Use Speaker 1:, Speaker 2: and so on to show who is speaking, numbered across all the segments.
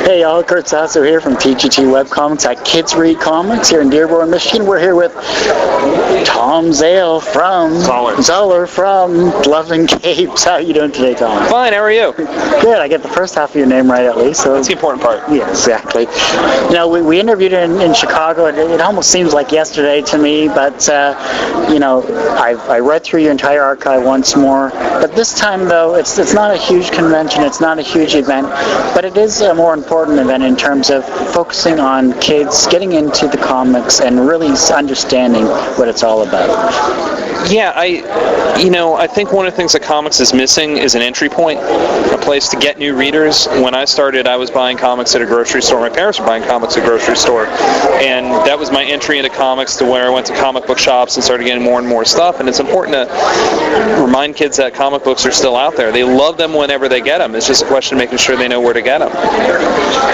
Speaker 1: Hey y'all, Kurt Sasso here from TGT Webcomics at Kids Read Comics here in Dearborn, Michigan. We're here with Thom Zahler from Loving Capes. How are you doing today, Tom?
Speaker 2: Fine, how are you?
Speaker 1: Good, I get the first half of your name right at least. So.
Speaker 2: That's the important part.
Speaker 1: Yeah, exactly. You know, we interviewed in Chicago. It almost seems like yesterday to me, but you know, I read through your entire archive once more. But this time, though, it's not a huge convention, it's not a huge event, but it is a more important event in terms of focusing on kids getting into the comics and really understanding what it's all about.
Speaker 2: Yeah, I think one of the things that comics is missing is an entry point, a place to get new readers. When I started, I was buying comics at a grocery store. My parents were buying comics at a grocery store, and that was my entry into comics, to where I went to comic book shops and started getting more and more stuff. And it's important to remind kids that comic books are still out there. They love them whenever they get them. It's just a question of making sure they know where to get them.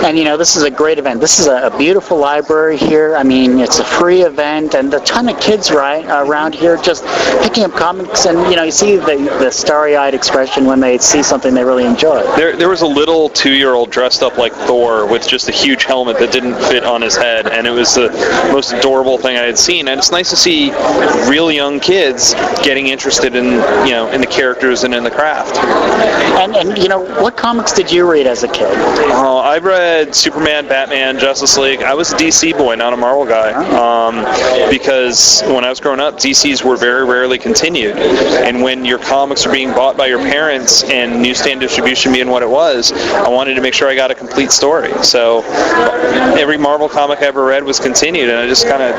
Speaker 1: And you know, this is a great event. This is a beautiful library here. I mean, it's a free event, and a ton of kids around here just picking up comics, and you know, you see the starry-eyed expression when they see something they really enjoy.
Speaker 2: There was a little 2-year-old dressed up like Thor with just a huge helmet that didn't fit on his head, and it was the most adorable thing I had seen. And it's nice to see real young kids getting interested in the characters and in the craft.
Speaker 1: And you know, what comics did you read as a kid?
Speaker 2: I read Superman, Batman, Justice League. I was a DC boy, not a Marvel guy, because when I was growing up, DCs were very rarely continued, and when your comics are being bought by your parents and newsstand distribution being what it was, I wanted to make sure I got a complete story. So every Marvel comic I ever read was continued, and I just kind of,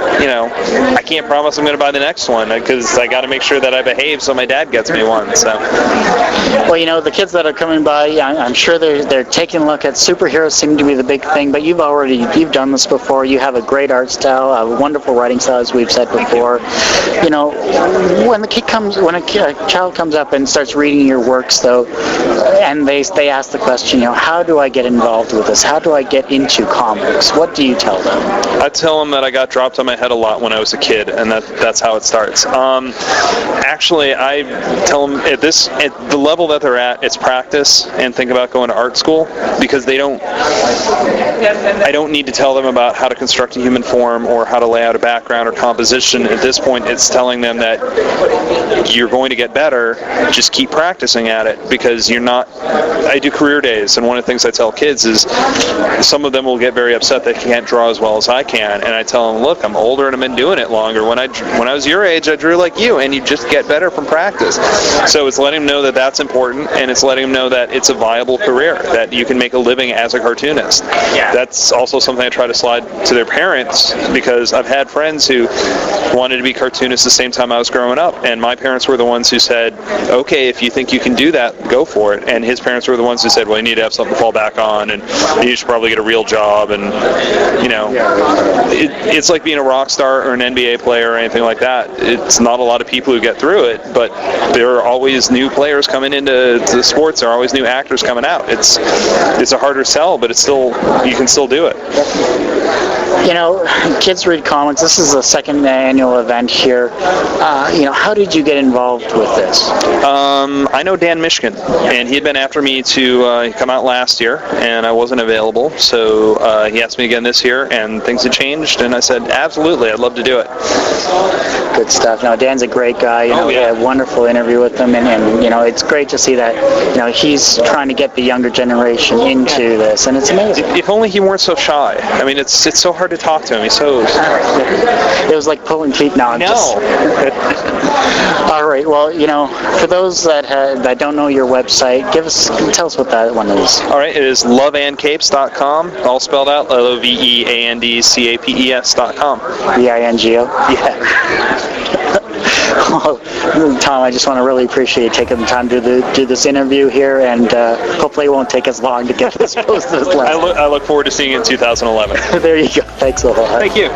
Speaker 2: I can't promise I'm going to buy the next one, because I got to make sure that I behave so my dad gets me one. So,
Speaker 1: well, you know, the kids that are coming by, I'm sure they're taking a look at superheroes. Seem to be the big thing, but you've done this before. You have a great art style, a wonderful writing style, as we've said before. You know, when a child comes up and starts reading your works, though, and they ask the question, how do I get involved with this? How do I get into comics? What do you tell them?
Speaker 2: I tell them that I got dropped on my head a lot when I was a kid, and that's how it starts. Actually, I tell them at the level that they're at, it's practice, and think about going to art school, because I don't need to tell them about how to construct a human form or how to lay out a background or composition. At this point, it's telling them that you're going to get better, just keep practicing at it, because I do career days, and one of the things I tell kids is some of them will get very upset they can't draw as well as I can, and I tell them, look, I'm older and I've been doing it longer. When I was your age, I drew like you, and you just get better from practice. So it's letting them know that that's important, and it's letting them know that it's a viable career, that you can make a living as a cartoonist. That's also something I try to slide to their parents, because I've had friends who wanted to be cartoonists the same time I was growing up, and my parents were the ones who said, okay, if you think you can do that, go for it. And his parents were the ones who said, well, you need to have something to fall back on, and you should probably get a real job, and it's like being a rock star or an NBA player or anything like that. It's not a lot of people who get through it, but there are always new players coming into the sports. There are always new actors coming out. It's a harder sell, but you can still do it.
Speaker 1: You know, Kids Read Comics, this is the second annual event here. How did you get involved with this?
Speaker 2: I know Dan Mishkin, and he had been after me to come out last year, and I wasn't available, so he asked me again this year, and things had changed, and I said, absolutely, I'd love to do it.
Speaker 1: Good stuff. Now, Dan's a great guy. We had a wonderful interview with him, and it's great to see that, he's trying to get the younger generation into this, and it's amazing.
Speaker 2: If only he weren't so shy. I mean, it's so hard to talk to him. He's so...
Speaker 1: It was like pulling teeth now. All right. Well, for those that don't know your website, tell us what that one is.
Speaker 2: All right. It is loveandcapes.com, all spelled out, LOVEANDCAPES.com.
Speaker 1: VINGO? Yeah. Well, Tom, I just want to really appreciate you taking the time to do this interview here, and hopefully it won't take as long to get this posted as last.
Speaker 2: I look forward to seeing it in 2011.
Speaker 1: There you go. Thanks a lot.
Speaker 2: Thank you.